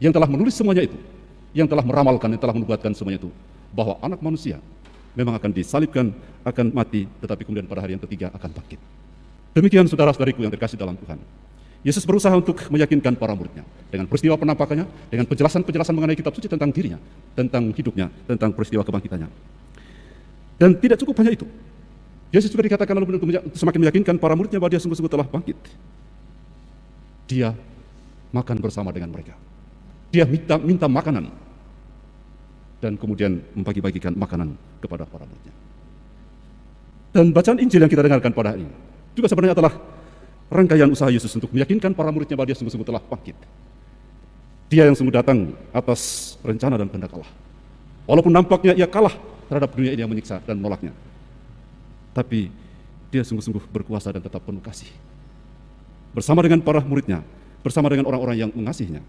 yang telah menulis semuanya itu, yang telah meramalkan, yang telah menubuatkan semuanya itu, bahwa anak manusia memang akan disalibkan, akan mati, tetapi kemudian pada hari yang ketiga akan bangkit. Demikian saudara-saudariku yang terkasih dalam Tuhan. Yesus berusaha untuk meyakinkan para muridnya dengan peristiwa penampakannya, dengan penjelasan-penjelasan mengenai kitab suci tentang dirinya, tentang hidupnya, tentang peristiwa kebangkitannya. Dan tidak cukup hanya itu. Yesus juga dikatakan lalu untuk semakin meyakinkan para muridnya bahwa dia sungguh-sungguh telah bangkit. Dia makan bersama dengan mereka. Dia minta makanan. Dan kemudian membagi-bagikan makanan kepada para muridnya. Dan bacaan Injil yang kita dengarkan pada hari ini juga sebenarnya adalah rangkaian usaha Yesus untuk meyakinkan para muridnya bahwa dia sungguh-sungguh telah bangkit. Dia yang sungguh datang atas rencana dan kehendak Allah. Walaupun nampaknya ia kalah terhadap dunia ini yang menyiksa dan menolaknya, tapi dia sungguh-sungguh berkuasa dan tetap penuh kasih. Bersama dengan para muridnya, bersama dengan orang-orang yang mengasihinya.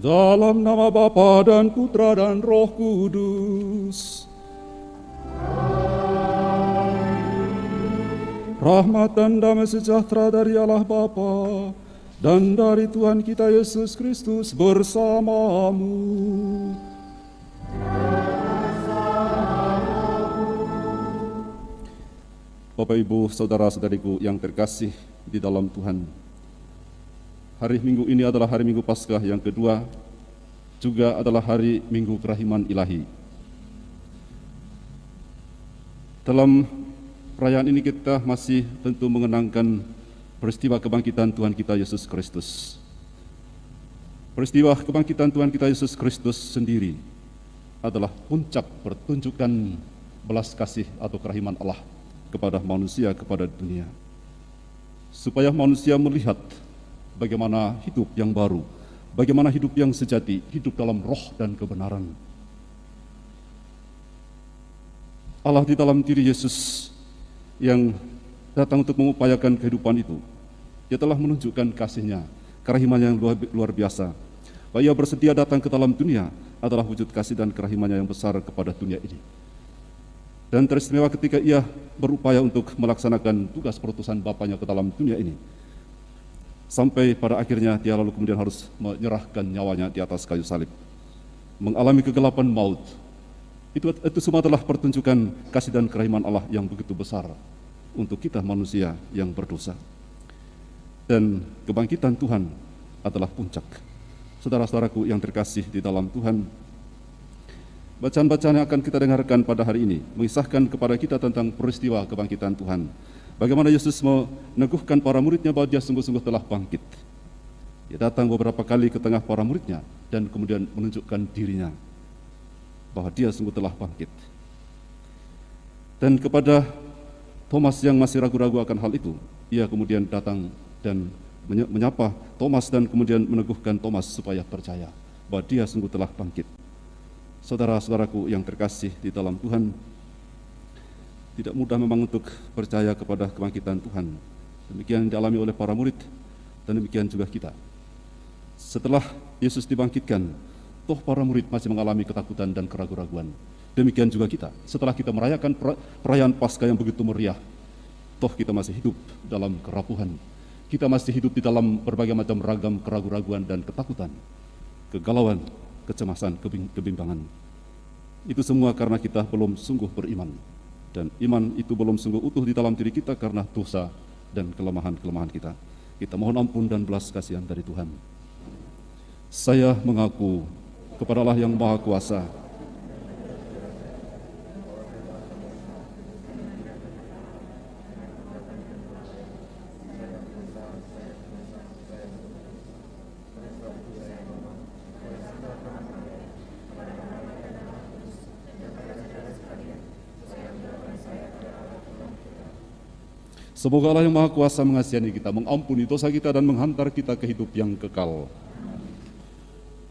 Dalam nama Bapa dan Putra dan Roh Kudus. Rahmat dan damai sejahtera dari Allah Bapa dan dari Tuhan kita Yesus Kristus bersamamu. Bapak, Ibu, saudara-saudariku yang terkasih di dalam Tuhan. Hari Minggu ini adalah hari Minggu Paskah yang kedua, juga adalah hari Minggu Kerahiman Ilahi. Dalam perayaan ini kita masih tentu mengenangkan peristiwa kebangkitan Tuhan kita Yesus Kristus. Peristiwa kebangkitan Tuhan kita Yesus Kristus sendiri adalah puncak pertunjukan belas kasih atau kerahiman Allah kepada manusia, kepada dunia. Supaya manusia melihat bagaimana hidup yang baru, bagaimana hidup yang sejati, hidup dalam roh dan kebenaran. Allah di dalam diri Yesus yang datang untuk mengupayakan kehidupan itu, Dia telah menunjukkan kasih-Nya, kerahiman yang luar biasa. Bahwa Ia bersedia datang ke dalam dunia adalah wujud kasih dan kerahiman-Nya yang besar kepada dunia ini. Dan teristimewa ketika Ia berupaya untuk melaksanakan tugas perutusan Bapa-Nya ke dalam dunia ini. Sampai pada akhirnya dia lalu kemudian harus menyerahkan nyawanya di atas kayu salib. Mengalami kegelapan maut. Itu semua adalah pertunjukan kasih dan kerahiman Allah yang begitu besar untuk kita manusia yang berdosa. Dan kebangkitan Tuhan adalah puncak. Saudara-saudaraku yang terkasih di dalam Tuhan, bacaan-bacaan yang akan kita dengarkan pada hari ini mengisahkan kepada kita tentang peristiwa kebangkitan Tuhan. Bagaimana Yesus meneguhkan para muridnya bahwa dia sungguh-sungguh telah bangkit. Dia datang beberapa kali ke tengah para muridnya dan kemudian menunjukkan dirinya bahwa dia sungguh telah bangkit. Dan kepada Thomas yang masih ragu-ragu akan hal itu, ia kemudian datang dan menyapa Thomas dan kemudian meneguhkan Thomas supaya percaya bahwa dia sungguh telah bangkit. Saudara-saudaraku yang terkasih di dalam Tuhan, tidak mudah memang untuk percaya kepada kebangkitan Tuhan. Demikian dialami oleh para murid dan demikian juga kita. Setelah Yesus dibangkitkan, toh para murid masih mengalami ketakutan dan keraguan-raguan. Demikian juga kita. Setelah kita merayakan perayaan Paskah yang begitu meriah, toh kita masih hidup dalam kerapuhan. Kita masih hidup di dalam berbagai macam ragam keraguan-raguan dan ketakutan, kegalauan, kecemasan, kebimbangan. Itu semua karena kita belum sungguh beriman. Dan iman itu belum sungguh utuh di dalam diri kita karena dosa dan kelemahan-kelemahan kita. Kita mohon ampun dan belas kasihan dari Tuhan. Saya mengaku kepada Allah yang Maha Kuasa, Semoga Allah yang Maha Kuasa mengasihani kita, mengampuni dosa kita, dan menghantar kita ke hidup yang kekal.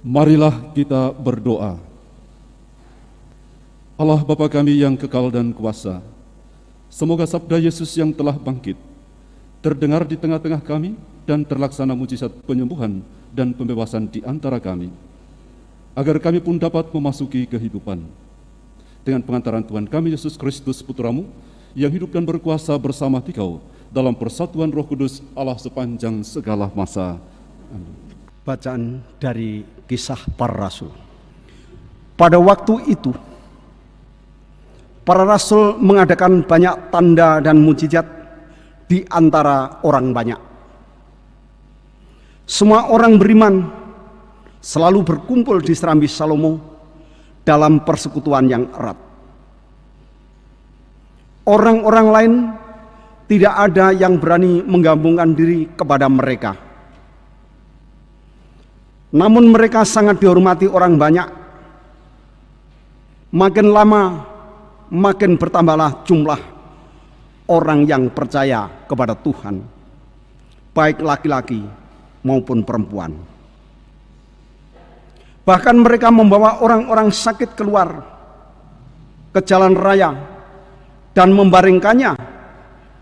Marilah kita berdoa. Allah Bapa kami yang kekal dan kuasa, semoga sabda Yesus yang telah bangkit terdengar di tengah-tengah kami dan terlaksana mujizat penyembuhan dan pembebasan di antara kami, agar kami pun dapat memasuki kehidupan. Dengan pengantaran Tuhan kami Yesus Kristus Putra-Mu, yang hidup dan berkuasa bersama Dikau dalam persatuan Roh Kudus Allah sepanjang segala masa. Amin. Bacaan dari Kisah Para Rasul. Pada waktu itu, para rasul mengadakan banyak tanda dan mujizat di antara orang banyak. Semua orang beriman selalu berkumpul di serambi Salomo dalam persekutuan yang erat. Orang-orang lain tidak ada yang berani menggabungkan diri kepada mereka. Namun mereka sangat dihormati orang banyak. Makin lama, makin bertambahlah jumlah orang yang percaya kepada Tuhan, baik laki-laki maupun perempuan. Bahkan mereka membawa orang-orang sakit keluar ke jalan raya dan membaringkannya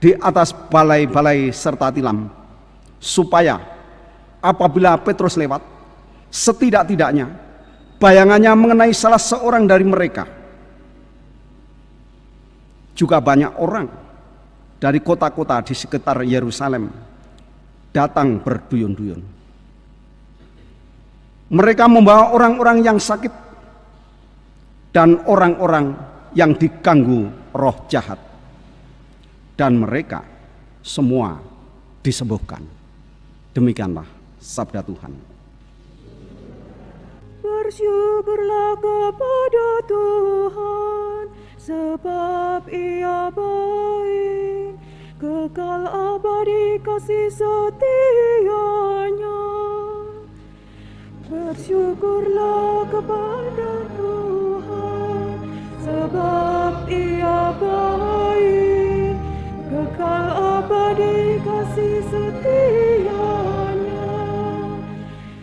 di atas balai-balai serta tilam, supaya apabila Petrus lewat, setidak-tidaknya bayangannya mengenai salah seorang dari mereka. Juga banyak orang dari kota-kota di sekitar Yerusalem datang berduyun-duyun. Mereka membawa orang-orang yang sakit dan orang-orang yang diganggu roh jahat, dan mereka semua disembuhkan. Demikianlah sabda Tuhan. Bersyukurlah kepada Tuhan, sebab Ia baik, kekal abadi kasih setia-Nya. Bersyukurlah kepada Tuhan, sebab Ia baik, kekal abadi kasih setia-Nya.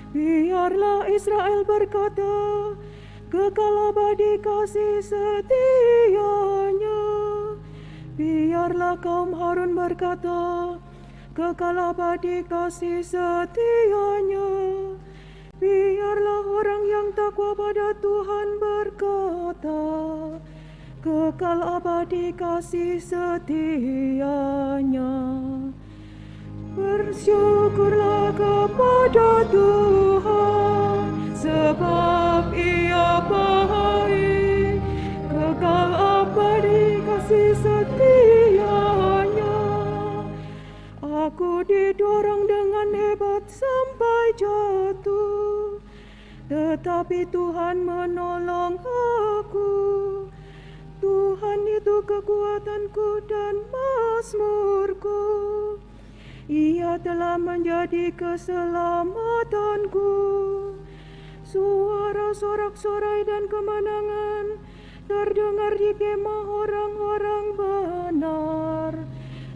Biarlah Israel berkata, kekal abadi kasih setia-Nya. Biarlah kaum Harun berkata, kekal abadi kasih setia-Nya. Biarlah orang yang takwa pada Tuhan berkata, kekal abadi kasih setia-Nya. Bersyukurlah kepada Tuhan, sebab Ia baik, kekal abadi kasih setia-Nya. Aku didorong dengan hebat sampai jatuh, tetapi Tuhan menolong aku. Tuhan itu kekuatanku dan mazmurku. Ia telah menjadi keselamatanku. Suara sorak-sorai dan kemenangan terdengar di kemah orang-orang benar.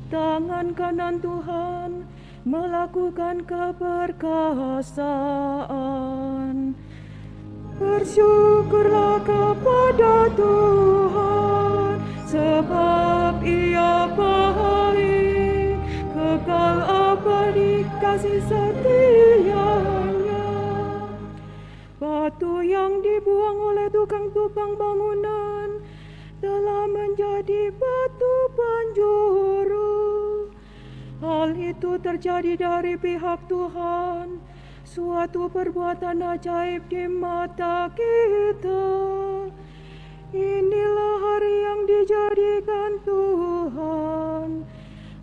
Tangan kanan Tuhan melakukan keperkasaan. Bersyukurlah kepada Tuhan, sebab Ia baik, kekal abadi kasih setia-Nya. Batu yang dibuang oleh tukang tupang bangunan telah menjadi batu penjuru. Hal itu terjadi dari pihak Tuhan, suatu perbuatan ajaib di mata kita. Inilah hari yang dijadikan Tuhan.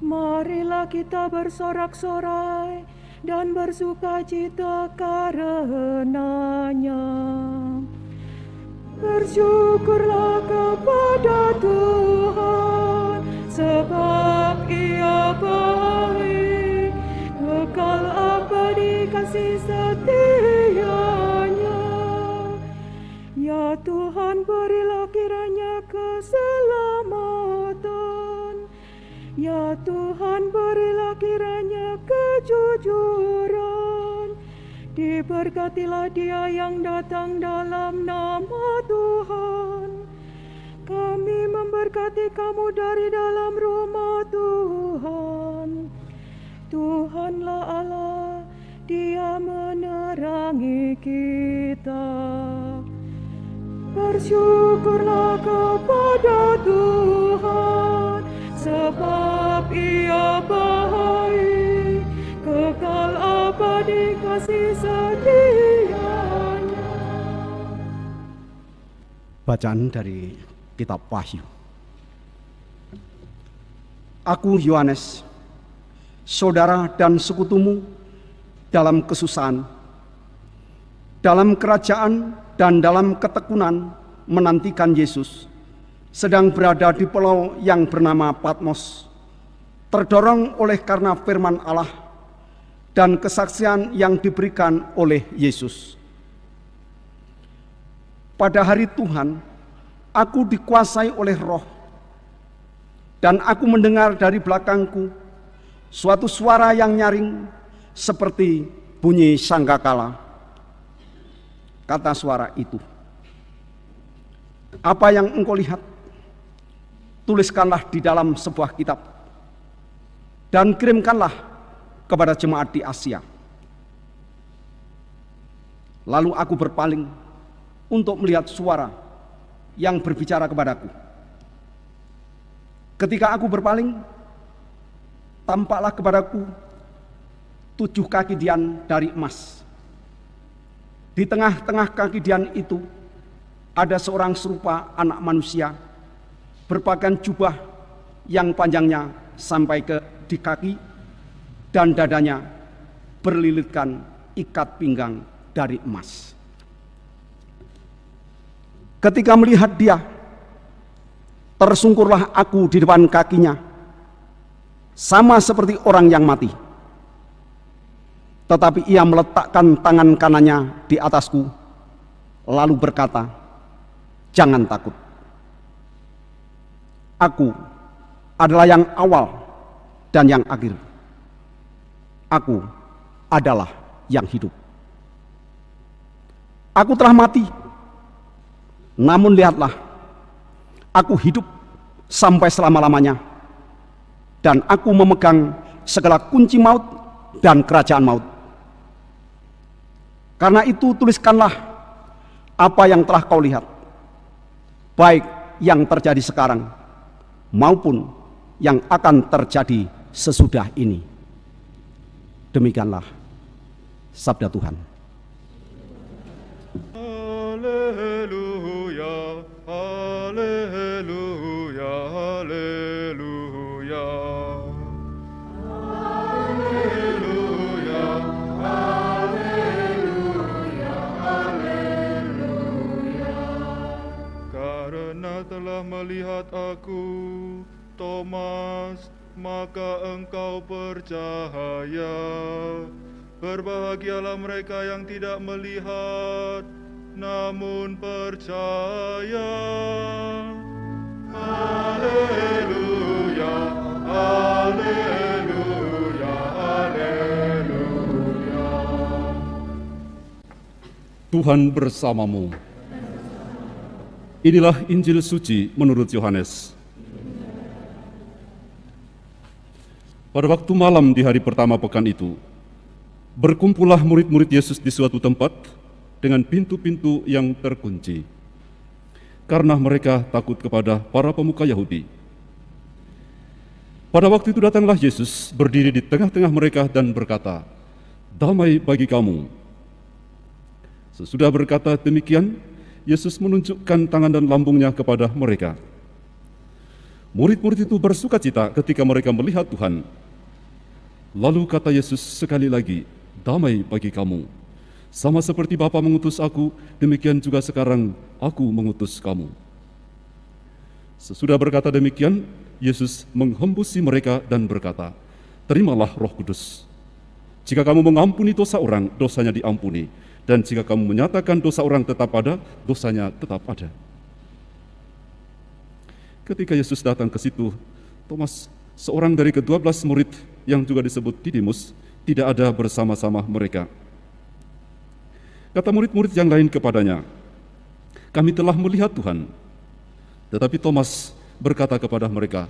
Marilah kita bersorak-sorai dan bersukacita karenanya. Bersyukurlah kepada Tuhan, sebab Ia baik, kekal abadi kasih setia-Nya. Ya Tuhan, berilah kiranya keselamatan. Ya Tuhan, berilah kiranya kejujuran. Diberkatilah dia yang datang dalam nama Tuhan. Kami memberkati kamu dari dalam rumah Tuhan. Tuhanlah Allah, Dia menerangi kita. Bersyukurlah kepada Tuhan, sebab Ia baik, kekal abadi kasih setianya. Bacaan dari Kitab Wahyu. Aku Yohanes, saudara dan sekutumu dalam kesusahan, dalam kerajaan dan dalam ketekunan menantikan Yesus, sedang berada di pulau yang bernama Patmos, terdorong oleh karena firman Allah dan kesaksian yang diberikan oleh Yesus. Pada hari Tuhan, aku dikuasai oleh Roh, dan aku mendengar dari belakangku suatu suara yang nyaring seperti bunyi sangkakala. Kata suara itu, "Apa yang engkau lihat, tuliskanlah di dalam sebuah kitab, dan kirimkanlah kepada jemaat di Asia." Lalu aku berpaling untuk melihat suara yang berbicara kepadaku. Ketika aku berpaling, tampaklah kepadaku 7 kaki dian dari emas. Di tengah-tengah kaki dian itu ada seorang serupa anak manusia, berpakaian jubah yang panjangnya sampai di kaki, dan dadanya berlilitkan ikat pinggang dari emas. Ketika melihat dia, tersungkurlah aku di depan kakinya, sama seperti orang yang mati. Tetapi ia meletakkan tangan kanannya di atasku, lalu berkata, "Jangan takut. Aku adalah yang awal dan yang akhir. Aku adalah yang hidup. Aku telah mati, namun lihatlah, aku hidup sampai selama-lamanya, dan aku memegang segala kunci maut dan kerajaan maut. Karena itu tuliskanlah apa yang telah kau lihat, baik yang terjadi sekarang maupun yang akan terjadi sesudah ini." Demikianlah sabda Tuhan. Haleluya, haleluya, haleluya. Haleluya, haleluya, haleluya. Karena telah melihat aku, Thomas, maka engkau percaya. Berbahagialah mereka yang tidak melihat, namun percaya. Haleluya, haleluya, haleluya. Tuhan bersamamu. Inilah Injil suci menurut Yohanes. Pada waktu malam di hari pertama pekan itu, berkumpullah murid-murid Yesus di suatu tempat dengan pintu-pintu yang terkunci, karena mereka takut kepada para pemuka Yahudi. Pada waktu itu datanglah Yesus berdiri di tengah-tengah mereka dan berkata, "Damai bagi kamu." Sesudah berkata demikian, Yesus menunjukkan tangan dan lambungnya kepada mereka. Murid-murid itu bersukacita ketika mereka melihat Tuhan. Lalu kata Yesus sekali lagi, "Damai bagi kamu. Sama seperti Bapa mengutus aku, demikian juga sekarang aku mengutus kamu." Sesudah berkata demikian, Yesus menghembusi mereka dan berkata, "Terimalah Roh Kudus. Jika kamu mengampuni dosa orang, dosanya diampuni. Dan jika kamu menyatakan dosa orang tetap ada, dosanya tetap ada." Ketika Yesus datang ke situ, Thomas seorang dari ke-12 murid yang juga disebut Didimus tidak ada bersama-sama mereka. Kata murid-murid yang lain kepadanya, "Kami telah melihat Tuhan." Tetapi Thomas berkata kepada mereka,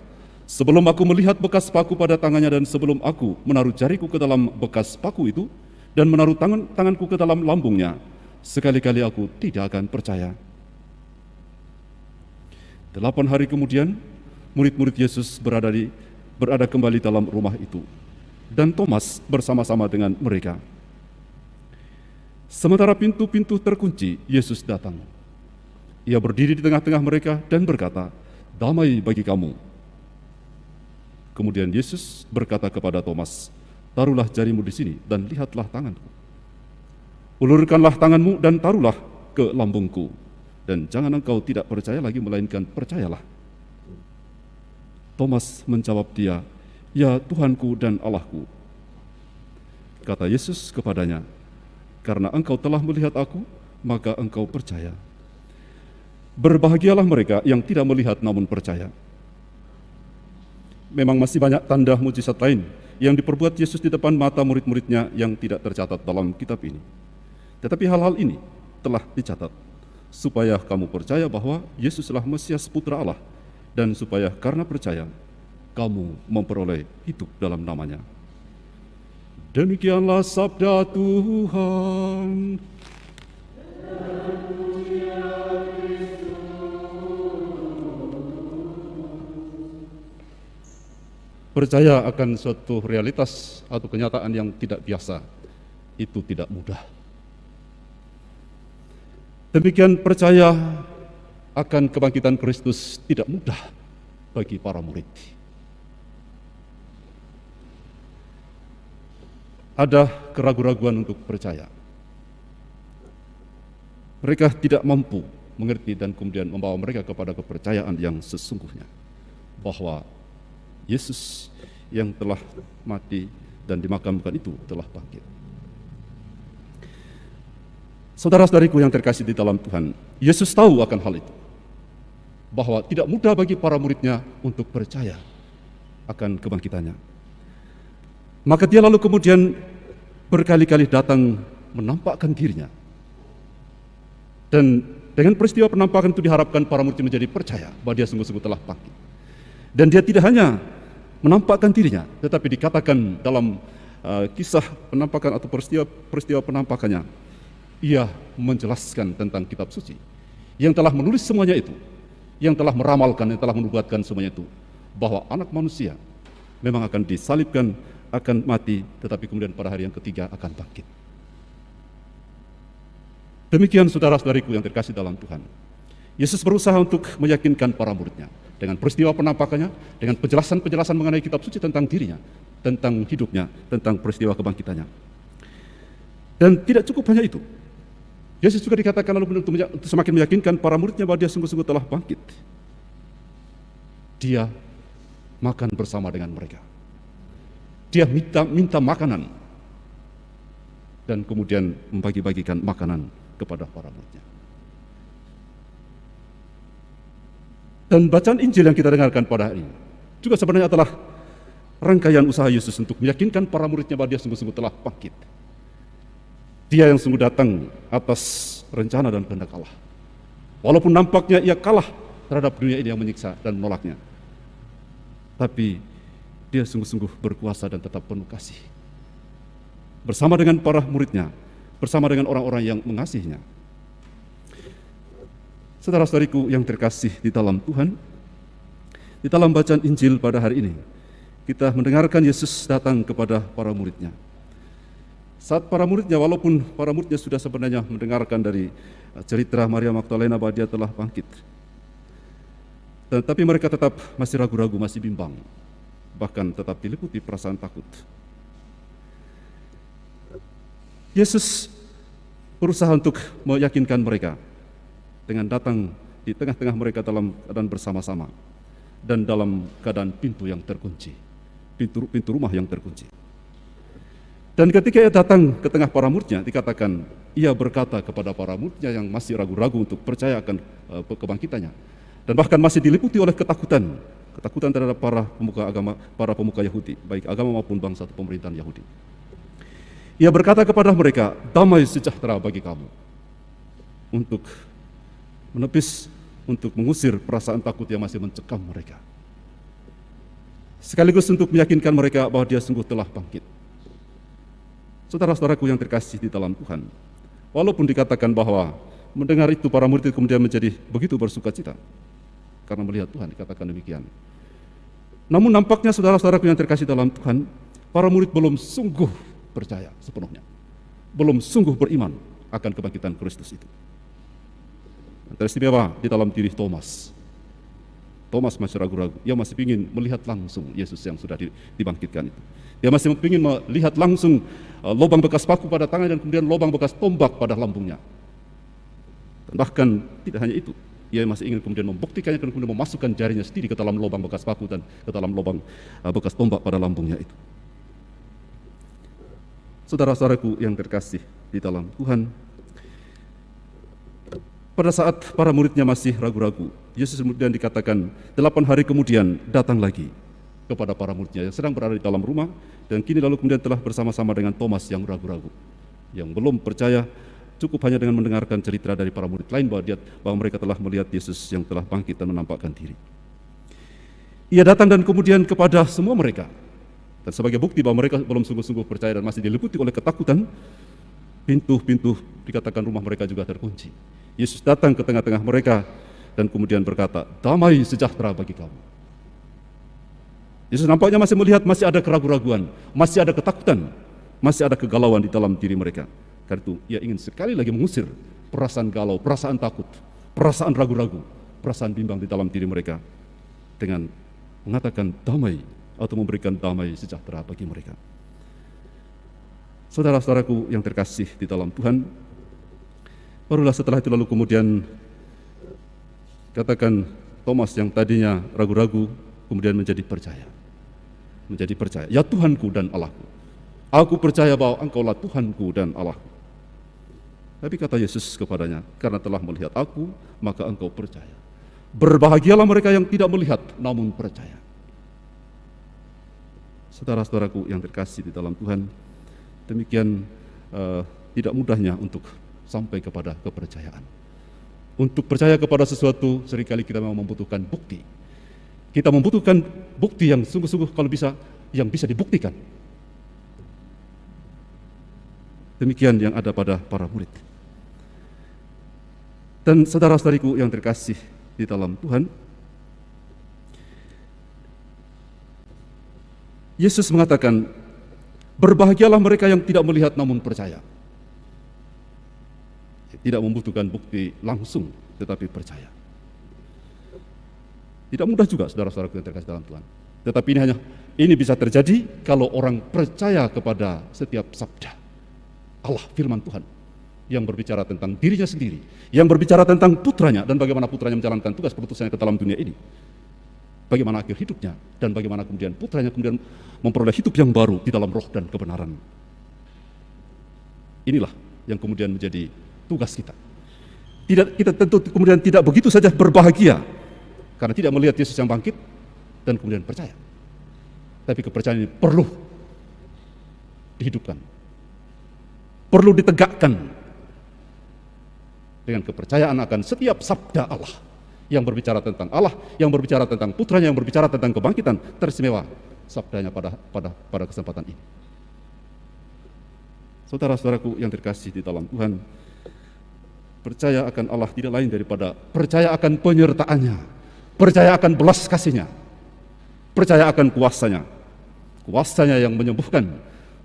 "Sebelum aku melihat bekas paku pada tangannya dan sebelum aku menaruh jariku ke dalam bekas paku itu dan menaruh tanganku ke dalam lambungnya, sekali-kali aku tidak akan percaya." 8 hari kemudian, murid-murid Yesus berada kembali dalam rumah itu, dan Thomas bersama-sama dengan mereka. Sementara pintu-pintu terkunci, Yesus datang. Ia berdiri di tengah-tengah mereka dan berkata, "Damai bagi kamu." Kemudian Yesus berkata kepada Thomas, "Taruhlah jarimu di sini dan lihatlah tanganku. Ulurkanlah tanganmu dan taruhlah ke lambungku. Dan jangan engkau tidak percaya lagi, melainkan percayalah." Thomas menjawab dia, "Ya Tuhanku dan Allahku." Kata Yesus kepadanya, "Karena engkau telah melihat aku, maka engkau percaya. Berbahagialah mereka yang tidak melihat namun percaya." Memang masih banyak tanda mujizat lain yang diperbuat Yesus di depan mata murid-muridnya yang tidak tercatat dalam kitab ini. Tetapi hal-hal ini telah dicatat supaya kamu percaya bahwa Yesuslah Mesias Putra Allah, dan supaya karena percaya kamu memperoleh hidup dalam namanya. Demikianlah sabda Tuhan. Percaya akan suatu realitas atau kenyataan yang tidak biasa, itu tidak mudah. Demikian percaya akan kebangkitan Kristus tidak mudah bagi para murid. Ada keraguan-raguan untuk percaya. Mereka tidak mampu mengerti dan kemudian membawa mereka kepada kepercayaan yang sesungguhnya, bahwa Yesus yang telah mati dan dimakamkan itu telah bangkit. Saudara-saudariku yang terkasih di dalam Tuhan, Yesus tahu akan hal itu, bahwa tidak mudah bagi para muridnya untuk percaya akan kebangkitannya. Maka dia lalu kemudian berkali-kali datang menampakkan dirinya. Dan dengan peristiwa penampakan itu diharapkan para murid menjadi percaya bahwa dia sungguh-sungguh telah bangkit. Dan dia tidak hanya menampakkan dirinya, tetapi dikatakan dalam kisah penampakan atau peristiwa penampakannya, ia menjelaskan tentang kitab suci yang telah menulis semuanya itu, yang telah meramalkan, yang telah menubuatkan semuanya itu, bahwa anak manusia memang akan disalibkan, akan mati, tetapi kemudian pada hari yang ketiga akan bangkit. Demikian saudara-saudariku yang terkasih dalam Tuhan, Yesus berusaha untuk meyakinkan para muridnya dengan peristiwa penampakannya, dengan penjelasan-penjelasan mengenai kitab suci tentang dirinya, tentang hidupnya, tentang peristiwa kebangkitannya. Dan tidak cukup hanya itu, Yesus juga dikatakan lalu untuk semakin meyakinkan para muridnya bahwa dia sungguh-sungguh telah bangkit. Dia makan bersama dengan mereka. Dia minta makanan dan kemudian membagi-bagikan makanan kepada para muridnya. Dan bacaan Injil yang kita dengarkan pada hari ini juga sebenarnya adalah rangkaian usaha Yesus untuk meyakinkan para muridnya bahwa dia sungguh-sungguh telah bangkit. Dia yang sungguh datang atas rencana dan kehendak Allah. Walaupun nampaknya ia kalah terhadap dunia ini yang menyiksa dan menolaknya, tapi dia sungguh-sungguh berkuasa dan tetap penuh kasih. Bersama dengan para muridnya, bersama dengan orang-orang yang mengasihinya. Saudara-saudariku yang terkasih di dalam Tuhan, di dalam bacaan Injil pada hari ini, kita mendengarkan Yesus datang kepada para muridnya. Saat para muridnya, walaupun para muridnya sudah sebenarnya mendengarkan dari cerita Maria Magdalena bahwa dia telah bangkit, tetapi mereka tetap masih ragu-ragu, masih bimbang, bahkan tetap diliputi perasaan takut. Yesus berusaha untuk meyakinkan mereka dengan datang di tengah-tengah mereka dalam keadaan bersama-sama dan dalam keadaan pintu yang terkunci, pintu rumah yang terkunci. Dan ketika ia datang ke tengah para muridnya, dikatakan ia berkata kepada para muridnya yang masih ragu-ragu untuk percaya akan kebangkitannya, dan bahkan masih diliputi oleh ketakutan ketakutan terhadap para pemuka Yahudi, baik agama maupun bangsa atau pemerintahan Yahudi. Ia berkata kepada mereka, damai sejahtera bagi kamu, untuk menepis, untuk mengusir perasaan takut yang masih mencekam mereka. Sekaligus untuk meyakinkan mereka bahwa dia sungguh telah bangkit. Saudara-saudaraku yang terkasih di dalam Tuhan, walaupun dikatakan bahwa mendengar itu para murid kemudian menjadi begitu bersuka cita karena melihat Tuhan, dikatakan demikian. Namun nampaknya saudara-saudaraku yang terkasih dalam Tuhan, para murid belum sungguh percaya sepenuhnya, belum sungguh beriman akan kebangkitan Kristus itu. Teristimewa di dalam diri Thomas. Thomas masih ragu-ragu, ia masih ingin melihat langsung Yesus yang sudah dibangkitkan itu. Dia masih ingin melihat langsung lubang bekas paku pada tangan dan kemudian lubang bekas tombak pada lambungnya. Dan bahkan tidak hanya itu, ia masih ingin kemudian membuktikannya dan kemudian memasukkan jarinya sendiri ke dalam lubang bekas paku dan ke dalam lubang bekas tombak pada lambungnya itu. Saudara-saudaraku yang terkasih di dalam Tuhan, pada saat para muridnya masih ragu-ragu, Yesus kemudian dikatakan 8 hari kemudian datang lagi kepada para muridnya yang sedang berada di dalam rumah, dan kini lalu kemudian telah bersama-sama dengan Thomas yang ragu-ragu, yang belum percaya, cukup hanya dengan mendengarkan cerita dari para murid lain bahwa mereka telah melihat Yesus yang telah bangkit dan menampakkan diri. Ia datang dan kemudian kepada semua mereka, dan sebagai bukti bahwa mereka belum sungguh-sungguh percaya dan masih diliputi oleh ketakutan, pintu-pintu dikatakan rumah mereka juga terkunci. Yesus datang ke tengah-tengah mereka dan kemudian berkata, damai sejahtera bagi kamu. Yesus nampaknya masih melihat masih ada keraguan-raguan, masih ada ketakutan, masih ada kegalauan di dalam diri mereka. Karena itu ia ingin sekali lagi mengusir perasaan galau, perasaan takut, perasaan ragu-ragu, perasaan bimbang di dalam diri mereka dengan mengatakan damai atau memberikan damai sejahtera bagi mereka. Saudara-saudaraku yang terkasih di dalam Tuhan, barulah setelah itu lalu kemudian katakan Thomas yang tadinya ragu-ragu kemudian menjadi percaya. Menjadi percaya, ya Tuhanku dan Allahku. Aku percaya bahwa Engkaulah Tuhanku dan Allahku. Tapi kata Yesus kepadanya, karena telah melihat aku, maka engkau percaya. Berbahagialah mereka yang tidak melihat namun percaya. Saudara-saudaraku yang terkasih di dalam Tuhan, demikian tidak mudahnya untuk sampai kepada kepercayaan. Untuk percaya kepada sesuatu, seringkali kita memang membutuhkan bukti. Kita membutuhkan bukti yang sungguh-sungguh kalau bisa, yang bisa dibuktikan. Demikian yang ada pada para murid. Dan saudara-saudariku yang terkasih di dalam Tuhan, Yesus mengatakan, berbahagialah mereka yang tidak melihat namun percaya. Tidak membutuhkan bukti langsung, tetapi percaya. Tidak mudah juga saudara-saudaraku yang terkasih dalam Tuhan. Tetapi ini bisa terjadi kalau orang percaya kepada setiap sabda Allah, firman Tuhan, yang berbicara tentang dirinya sendiri, yang berbicara tentang putranya dan bagaimana putranya menjalankan tugas perutusannya ke dalam dunia ini. Bagaimana akhir hidupnya dan bagaimana kemudian putranya kemudian memperoleh hidup yang baru di dalam roh dan kebenaran. Inilah yang kemudian menjadi tugas kita. Kita tentu kemudian tidak begitu saja berbahagia karena tidak melihat Yesus yang bangkit dan kemudian percaya. Tapi kepercayaan ini perlu dihidupkan, perlu ditegakkan dengan kepercayaan akan setiap sabda Allah yang berbicara tentang Allah, yang berbicara tentang putranya, yang berbicara tentang kebangkitan. Teristimewa sabdanya pada kesempatan ini. Saudara-saudaraku yang terkasih di dalam Tuhan, percaya akan Allah tidak lain daripada percaya akan penyertaannya, percaya akan belas kasihnya, percaya akan kuasanya, kuasanya yang menyembuhkan,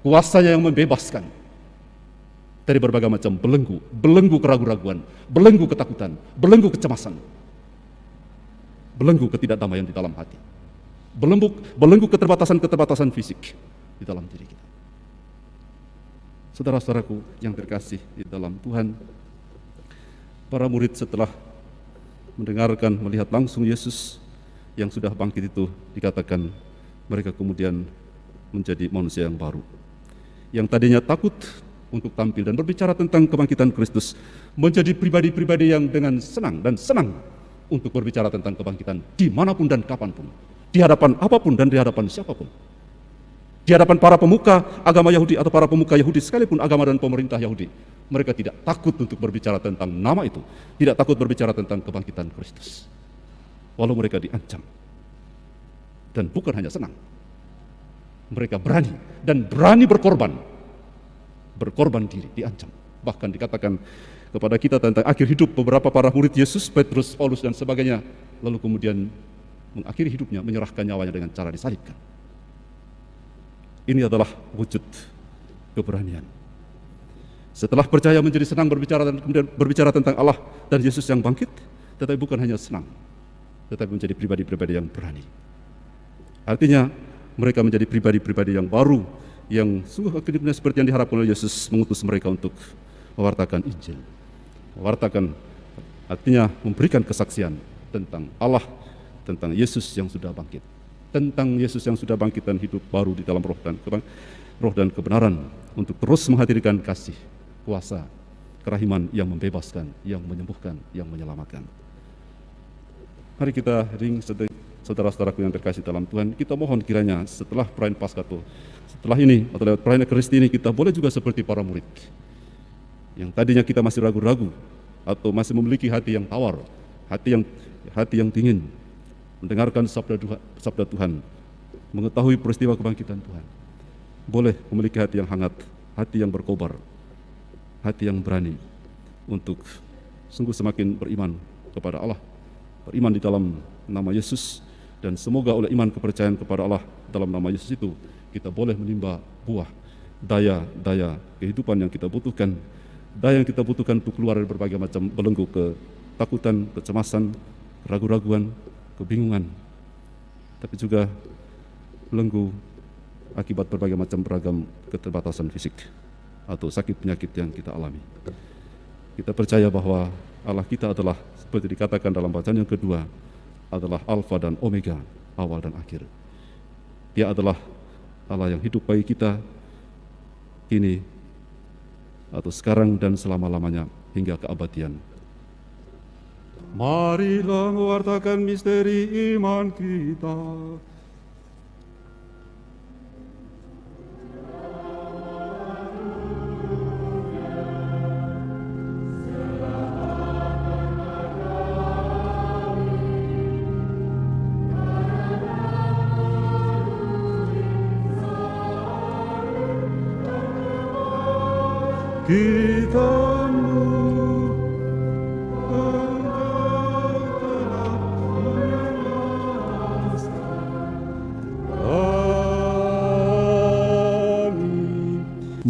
kuasanya yang membebaskan dari berbagai macam belenggu keraguan-raguan, belenggu ketakutan, belenggu kecemasan, belenggu ketidakdamaian di dalam hati, belenggu keterbatasan fisik di dalam diri kita. Saudara-saudaraku yang terkasih di dalam Tuhan, para murid setelah mendengarkan, melihat langsung Yesus yang sudah bangkit itu, dikatakan mereka kemudian menjadi manusia yang baru. Yang tadinya takut untuk tampil dan berbicara tentang kebangkitan Kristus, menjadi pribadi-pribadi yang dengan senang untuk berbicara tentang kebangkitan dimanapun dan kapanpun, Di hadapan apapun dan di hadapan siapapun. Di hadapan para pemuka agama Yahudi atau para pemuka Yahudi sekalipun agama dan pemerintah Yahudi, mereka tidak takut untuk berbicara tentang nama itu, tidak takut berbicara tentang kebangkitan Kristus. Walau mereka diancam. Dan bukan hanya senang. Mereka berani dan berani berkorban. Berkorban diri, diancam. Bahkan dikatakan kepada kita tentang akhir hidup beberapa para murid Yesus, Petrus, Paulus dan sebagainya, lalu kemudian mengakhiri hidupnya, menyerahkan nyawanya dengan cara disalibkan. Ini adalah wujud keberanian. Setelah percaya menjadi senang berbicara dan kemudian berbicara tentang Allah dan Yesus yang bangkit, tetapi bukan hanya senang, tetapi menjadi pribadi-pribadi yang berani. Artinya mereka menjadi pribadi-pribadi yang baru, yang sungguh akhirnya seperti yang diharapkan oleh Yesus, mengutus mereka untuk mewartakan Injil. Mewartakan artinya memberikan kesaksian tentang Allah, tentang Yesus yang sudah bangkit, tentang Yesus yang sudah bangkit dan hidup baru di dalam roh dan kebenaran, untuk terus menghadirkan kasih, kuasa, kerahiman yang membebaskan, yang menyembuhkan, yang menyelamatkan. Mari kita saudara-saudaraku yang terkasih dalam Tuhan, kita mohon kiranya setelah perayaan Paskah, setelah ini atau lewat perayaan Ekaristi ini, kita boleh juga seperti para murid yang tadinya kita masih ragu-ragu atau masih memiliki hati yang tawar, hati yang dingin, mendengarkan sabda Tuhan, mengetahui peristiwa kebangkitan Tuhan. Boleh memiliki hati yang hangat, hati yang berkobar, hati yang berani untuk sungguh semakin beriman kepada Allah, beriman di dalam nama Yesus, dan semoga oleh iman kepercayaan kepada Allah dalam nama Yesus itu, kita boleh menimba buah, daya kehidupan yang kita butuhkan, daya yang kita butuhkan untuk keluar dari berbagai macam belenggu ketakutan, kecemasan, keraguan-raguan, kebingungan, tapi juga belenggu akibat berbagai macam beragam keterbatasan fisik atau sakit penyakit yang kita alami. Kita percaya bahwa Allah kita adalah seperti dikatakan dalam bacaan yang kedua, adalah Alfa dan Omega, awal dan akhir. Dia adalah Allah yang hidup bagi kita kini atau sekarang dan selama-lamanya hingga keabadian. Marilah mewartakan misteri iman kita.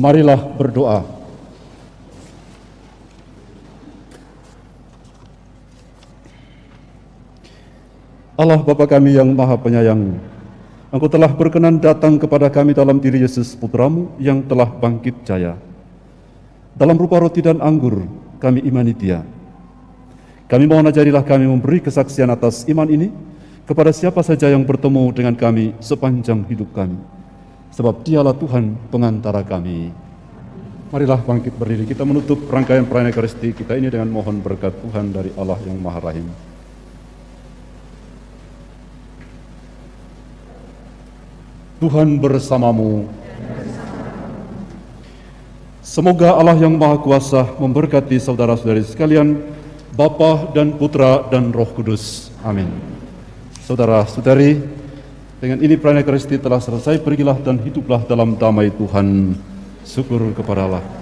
Marilah berdoa. Allah Bapa kami yang Maha Penyayang, Engkau telah berkenan datang kepada kami dalam diri Yesus Putramu yang telah bangkit jaya. Dalam rupa roti dan anggur, kami imani Dia. Kami mohon ajarilah kami memberi kesaksian atas iman ini kepada siapa saja yang bertemu dengan kami sepanjang hidup kami. Sebab Dialah Tuhan pengantara kami. Marilah bangkit berdiri, kita menutup rangkaian perayaan Ekaristi kita ini dengan mohon berkat Tuhan dari Allah yang Maha Rahim. Tuhan bersamamu. Semoga Allah yang Maha Kuasa memberkati saudara-saudari sekalian, Bapa dan Putra dan Roh Kudus. Amin. Saudara-saudari, dengan ini perayaan Ekaristi telah selesai. Pergilah dan hiduplah dalam damai Tuhan. Syukur kepada Allah.